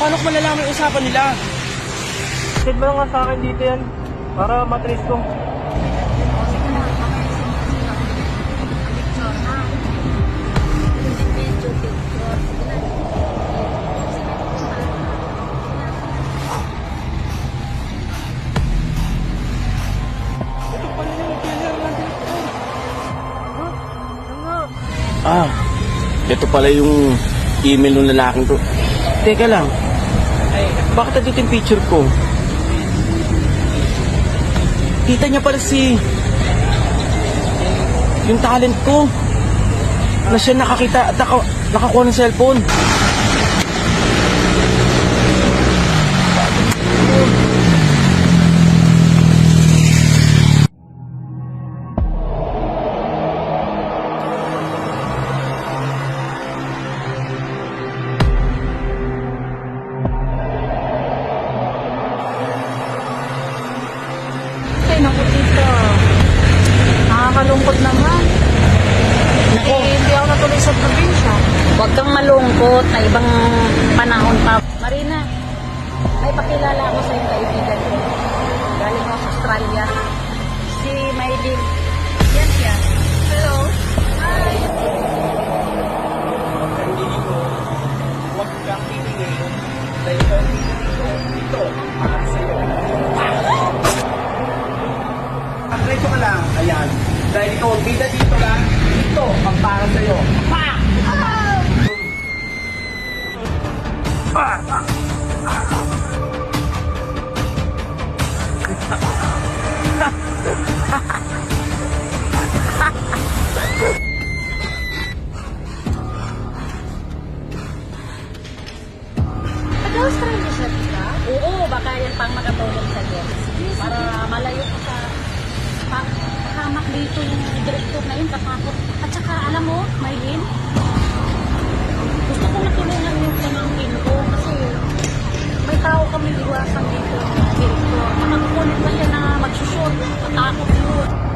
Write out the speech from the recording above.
Paano ko malalaman yung usapan nila? Send mo nga sa akin dito yan. Para matrace ko. Ah, ito pala yung email ng lalaking to. Teka lang, bakit nandito yung picture ko? Kita niya pala yung talent ko na siya nakakita at nakakuha ng cellphone. Ay, naku tita. Nakakalungkot naman. Naku, Hindi ako natuloy sa probinsya. huwag kang malungkot na ibang panahon pa. Marina, may pakilala ako sa iyong kaibigan ko. Galing ako sa Australia. Si Maylin. Yan siya. Hello. Hi. Huwag kang titingin dahil kung ito para sa'yo. Diretso ka lang, ayan. Dahil ikaw ang bida dito lang, ito ang para sa'yo. Pa! Taga-Australia siya, tita? Oo, baka yan pang makatulong sa'yo. Para malayo ka sa hamak dito yung direktor na yun, katakot. At saka, alam mo, Maylin, gusto ko natulungan yung pamangkin ko kasi may tao kami iwasan dito na direktor. Nakakukulit pa siya na magsusot, matakot yun.